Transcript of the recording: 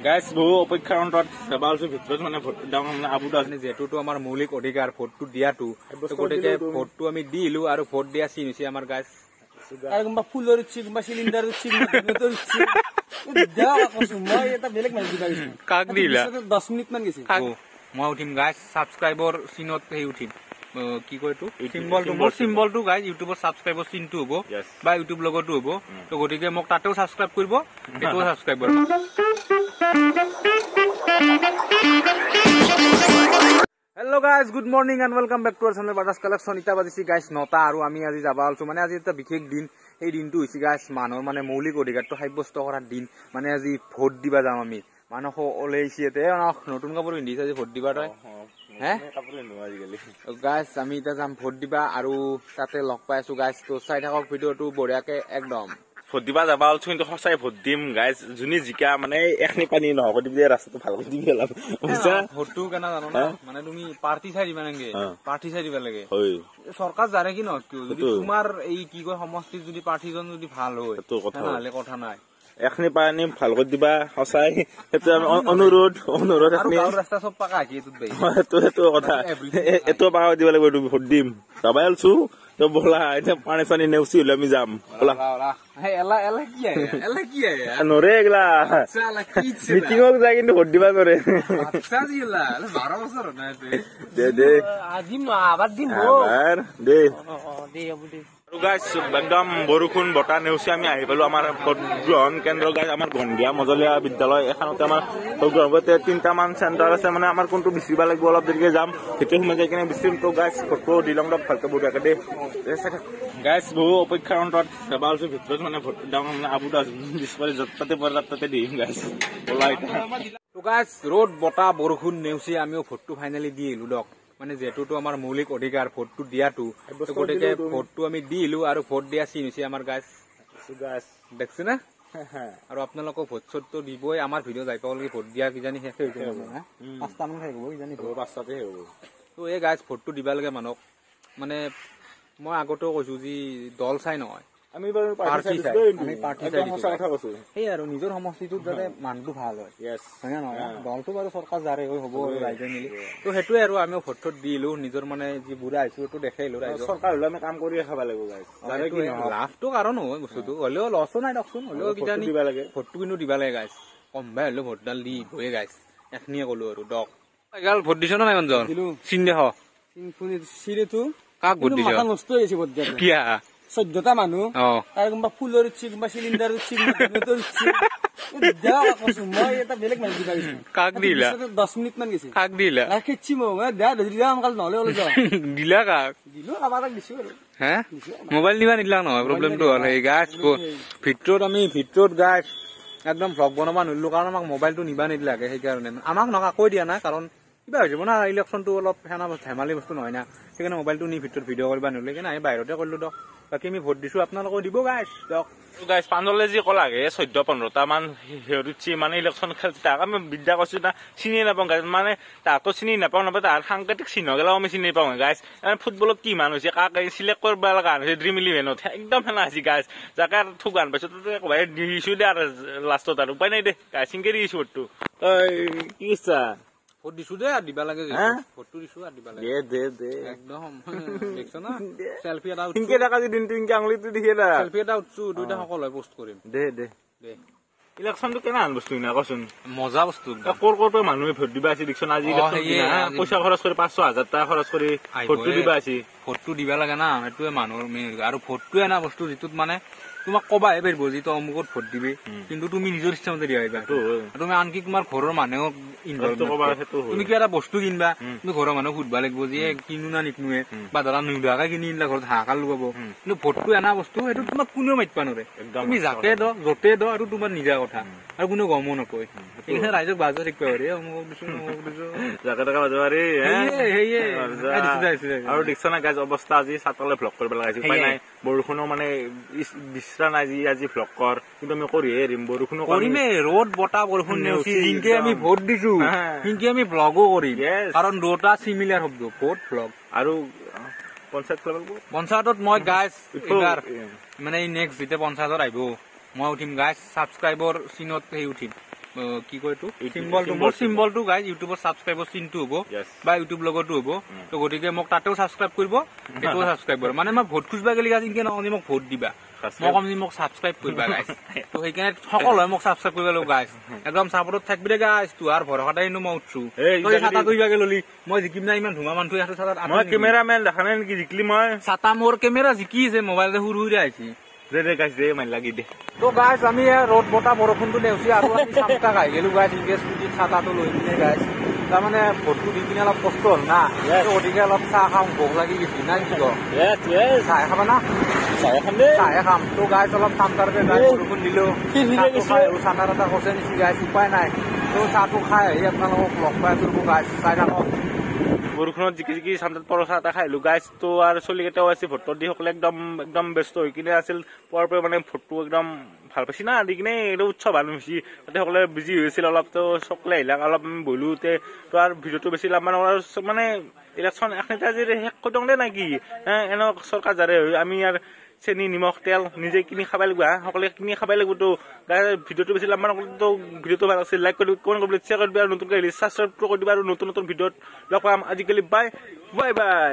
Guys বহু অপেক্ষাৰ অন্তত সেবালছো ভিতৰত মানে ভোট দাম মানে আবুদ আছে যেহেতুটো আমাৰ মৌলিক অধিকাৰ ভোটটো দিয়াটো গতিকে ভোটটো আমি দিলো আৰু ভোট দিয়া চিন হৈছে আমাৰ গাইস আৰু কোনবা ফুলৰ উঠছি কোনবা চিলিণ্ডাৰ উঠছি কোনবা উঠছি দেয়া কৈছো মই এটা বেলেগ মাৰি দিবা গৈছো কাক দিলা 10 মিনিট মান গৈছে মই উঠিম গাইস সাবস্ক্ৰাইবৰ চিনত হেই উঠিম কি কয় তো সিম্বলটো গাইস ইউটিউবৰ সাবস্ক্ৰাইবৰ চিনটো হ'ব বা ইউটিউব লগতো হ'ব তো গতিকে মোক তাতেও সাবস্ক্ৰাইব কৰিব এটোও সাবস্ক্ৰাইব কৰিব Hello guys, good morning and welcome back to our channel Badas Collection. Ita bajisi guys 9টা আৰু আমি আজি যাবা আলছো মানে আজি এটা বিশেষ দিন এই দিনটো হৈছে guys মানুহৰ মানে মৌলিক অধিকাৰটো সাব্যস্ত কৰাৰ দিন মানে আজি ভোট দিবা যাম আমি মানুহ ওলাইছে তে নতুন কাপোৰ পিন্ধিছে আজি ভোট দিবা তই হে কাপোৰ নো আজিকালি guys আমি এটা যাম ভোট দিবা আৰু তাতে লগ পাইছো guys তো চাই থাকক ভিডিওটো বঢ়িয়াকে একদম ভোট দিবা যাবা আলছো কিন্তু সঁচাই ভোট দিম গাইজ যোনি জিকা মানে এখনি পানী নহব দিবি ৰাস্তাটো ভাল কৰি দিবি অলপ বুজিছা ভোটটো কেনা জানো না মানে তুমি পাৰ্টি চাই দিবা নাগে পাৰ্টি চাই দিবা লাগে হয় সৰকাৰ জানে কি নহয় কিয় যদি তোমাৰ এই কি কয় সমষ্টিত যদি পাৰ্টিজন যদি ভাল হয় তাহলে কথা নাই এখনি পানী ভাল কৰি দিবা সঁচাই সেইটো অনুৰোধ এখনি ৰাস্তা সব পাকা কি এতুত দেই সেইটো কথা এটো পাকা দিব লাগিব ভোট দিম যাবাই আলছো তো বলা এটা পানী চানি নেউছি হলে আমি যাম বলা হে এলা কি আয়া নৰে এগলা চালা কি মিটিংক যায় কিন্তু ভোট দিবা নৰে আচ্ছা দিলা 12 বছৰ না দে আজি আবাৰ দিন আবাৰ দে দে আবুদি গাইস একদম বৰষুণ বটা নেউছি আমি আহি পালো আমাৰ ভোট গ্ৰহণ কেন্দ্ৰ গাইস আমাৰ গন্ধিয়া মজলীয়া বিদ্যালয় এখনতে আমাৰ ভোট গ্ৰহণতে 3টা মান চেণ্টাৰ আছে মানে আমাৰ কোনটো বিচিবা লাগিব অলপ দেৰিকে যাম সেইটো সময় যাই কিনে বিচিম তো গাইস ফটো দিলং দক ভালকে বঢ়িয়াকে দে গাইস বহু অপেক্ষাৰ অন্তত সেবালছো ভিতৰত মানে ভোট দাম মানে আবুদ আছে ডিসপ্লে যততে পৰ তাতে দিম গাইস ওলাই তো গাইস ৰোড বটা বৰষুণ নেউছি আমিও ভোটটো ফাইনালি দি এলো দক মানে যেহেতুটো আমাৰ মৌলিক অধিকাৰ ভোটটো দিয়াটো গতিকে ভোটটো আমি দিলো আৰু ভোট দিয়া চিন হৈছে আমাৰ গাইস দেখছে না আৰু আপোনালোকক ভোট চটটো দিবই আমাৰ ভিডিও যাই পাবলৈ ভোট দিয়া কিজানি শেষ হৈ যাব হা 5টা মান খাই গব কিজানি 5টাতে হ'ব তো এই গাইস ভোটটো দিবা লাগে মানুহক মানে মই আগতেও কৈছো যি দল চাই নহয় আমি পাৰ্টি সেই আৰু নিজৰ সমষ্টিটোত যাতে মানুহটো ভাল হয় হয় না নহয় দলটো বাৰু চৰকাৰ জাৰে হ'ব ৰাইজে মিলি তো সেইটোৱে আৰু আমি ভোট দিলো নিজৰ মানে যি বুঢ়া আহিছো এইটো দেখাইলো ৰাইজক চৰকাৰ হলে আমি কাম কৰি খাব লাগিব গাইস লাভটো কাৰণ হয় বস্তুটো হ'লেও লছো নাই দকচোন হ'লেও কিজানি দিবা লাগে ভোটটো কিন্তু দিবা লাগে গাইস কম ভাই হ'লেও ভোটডাল দি ভয়ে গাইস এখনিয়ে ক'লো আৰু দক এগাল ভোট দিছ না নাই মঞ্জন চিন দেখ চিৰিটো কাক ভোট দিছ মাথা নষ্ট হৈছে ভোট দিয়া কিয়া 14টা মানুহ আৰু কোনবা ফুলৰ উঠছি কোনবা চিলিণ্ডাৰ উঠছি কোনবা উঠছি দেয়া কৈছো মই এটা বেলেগ মাৰি দিবা গৈছো কাক দিলা 10 মিনিট মান গৈছে কাক দিলা ৰাখিছি মই দেয়া ধৰি দিলা আমকাল নহলে ওলাই যা দিলা কাক দিলো আমাক দিছো আৰু হে মোবাইল নিবা নিলা নহয় প্ৰবলেমটো হ'ল এই গাছ ভিতৰত আমি ভিতৰত গাছ একদম ভ্লগ বনাবা নিলো কাৰণ আমাক মোবাইলটো নিবা নিদিলাকে সেইকাৰণে আমাক নকা কৈ দিয়া না কাৰণ কিবা হৈ যাব না ইলেকশ্যনটো অলপ সেনা ধেমালি বস্তু নহয় না সেইকাৰণে মোবাইলটো নি ভিতৰত ভিডিঅ' কৰিব নিলে কিনে আমি বাহিৰতে কৰিলো দক বাকী আমি ভোট দিছো আপোনালোকে দিব গাইছ দক গাইছ পাঞ্জলে যি কলাগে 14-15টা মান হেৰিছি মানে ইলেকশ্যন খেল তাক আমি বিদ্যা কৈছো না চিনি নাপাওঁ গাইছ মানে তাতো চিনি নাপাওঁ তাৰ সাংকেতিক চিহ্ন গেলাও আমি চিনি পাওঁ গাইছ ফুটবলত কি মান হৈছে কাক চিলেক্ট কৰিব লগা হৈছে ড্ৰিম ইলেভেনত একদম সেনা হৈছে গাইছ যাকে থুক গান পাইছো দিছো দে আৰু লাষ্টত আৰু উপায় নাই দে গাইছ সিংকে দিছো ভোটটো কি ইচ্ছা ভোট দিছো দে দিবা লাগে ভোটটো দিছো আৰু দিবা লাগে দে একদম দেখছ না সেলফি এটা সিংকে দেখা যে দিনটো ইনকে আঙুলিটো দেখিয়ে না সেলফি এটা উঠছো দুইটা সকল হয় পোষ্ট কৰিম দে ইলেকশ্যনটো কেনান বস্তু না কচোন মজা বস্তু কৰ পৰা মানুহে ভোট দিবা আছে দেখোন আজি পইচা খৰচ কৰি 500,000 টকা খৰচ কৰি ভোটটো দিবা আছে ভোটটো দিবা লাগে না সেইটোৱে মানুহৰ মেইন আৰু ভোটটোৱে না বস্তু যিটোত মানে তোমাক কবাহে পাৰিব যি তই অমুকত ভোট দিবি কিন্তু তুমি নিজৰ ইচ্ছামতে দিয়া পাৰিবা তুমি আনকি তোমাৰ ঘৰৰ মানুহক তুমি কিবা এটা বস্তু কিনবা তুমি ঘৰৰ মানুহক সুধবা লাগিব যে কিনো না নিকিনোৱে বা ধৰা নিদাকে কিনি নিলা ঘৰত হাহাকাৰ লগাব কিন্তু ভোটটো এনা বস্তু সেইটো তোমাক কোনেও মাতিবা নোৱাৰে তুমি যাকে দ য'তে দ আৰু তোমাৰ নিজা কথা আৰু কোনেও গমো নকয় সেইকাৰণে ৰাইজক বাজত শিকবা পাৰি অমুক দিছো যাকে টকা বাজব পাৰি আৰু দেখছ না গাইজ অৱস্থা আজি ছাতলে ভ্লগ কৰিব লগাইছে উপায় নাই বৰষুণো মানে বিশ্ৰা নাই আজি ভ্লগ কৰ কিন্তু আমি কৰিহে এৰিম বৰষুণো কৰিমে ৰ'দ বতাহ বৰষুণ নেউচি যিনকে আমি ভোট দিছো সিনকে আমি ভ্লগো কৰিম কাৰণ দুটা চিমিলাৰ শব্দ ভোট ভ্লগ আৰু পঞ্চায়তত মই গাইজ এইবাৰ মানে নেক্সট যেতিয়া পঞ্চায়তত আহিব মই উঠিম গাইজ সাবস্ক্ৰাইবৰ চিনত সেই উঠিম কি কয় এইটো চিম্বলটো মোৰ চিম্বলটো গাইজ ইউটিউবত ছাবস্ক্ৰাইবৰ চিনটো হ'ব বা ইউটিউব লগতো হ'ব তো গতিকে মোক তাতেও ছাবস্ক্ৰাইব কৰিব এইটোও ছাবস্ক্ৰাইব কৰিব মানে মই ভোট খুজিব গ'লে গাইজ ইনকে নকওঁ মোক ভোট দিবা মই কম মোক ছাবস্ক্ৰাইব কৰিবা গাইজ তো সেইকাৰণে সকলোৱে মোক ছাবস্ক্ৰাইব কৰিব লাগিব গাইজ একদম চাপৰ্টত থাকিবি দে গাইজ তোৰ ভৰসাতে মই উঠছো তই ছাতা কৰিবাগে ললি মই জিকিম না ইমান ধুমা মানুহ আছে ছাতাত মই কেমেৰামেন দেখা নাই নেকি জিকিলি মই ছাতা মোৰ কেমেৰা জিকি আছে মোবাইলতে সৰু সৰু আহিছে দে গাইজ দে মান লাগি দে তো গাইজ আমি ৰ'দ বতাহ বৰষুণটো নেওচি আৰু আমি চামটাক আহি গেলো গাইজ ইনকে স্কুটিত ছাতাটো লৈ কিনে গাইজ তাৰমানে ভোটটো দি কিনে অলপ কষ্ট হ'ল না গতিকে অলপ চাহ খাম ভোক লাগি গৈছে না কি চাহ খাবা না চাহে খাম তো গাইজ অলপ চামটাৰকে গাইজ বৰষুণ দিলো চাহ এটা কচে নিছি গাইজ উপায় নাই তো চাহটো খাই আহি আপোনালোকক লগ পাই তুলব গাইজ চাই থাকক বৰষুণত জিকি জিকি চান্দাত পৰচা এটা খাইলো গাইজ তো আৰু চলি কেইটাও আছে ভোটৰ দি সকলে একদম ব্যস্ত হৈ কিনে আছিল পোৱাৰ পৰা মানে ভোটটো একদম ভাল পাইছি না দি কিনে এইটো উৎসৱ ভাল হৈছি তাতে সকলে বিজি হৈছিল অলপ তো সকলে আহিলাক অলপ বলোতে তো আৰু ভিডিঅ'টো বেছি লাভ মানে ইলেকশ্যন এখনিতে আজি শেষ কৰি দিওঁ দে নাকি এনে চৰকাৰ যাৰে আমি আৰু চেনি নিমখ তেল নিজে কিনি খাব লাগিব সকলে কিনি খাব লাগিব তো ভিডিঅ'টো বেছি লাভ তো ভিডিঅ'টো ভাল আছিল লাইক কৰি কমেণ্ট কৰি শ্বেয়াৰ কৰি দিবা আৰু নতুনকৈ ছাবস্ক্ৰাইব কৰি দিবা আৰু নতুন নতুন ভিডিঅ'ত লগ পাম আজিকালি বাই বাই বাই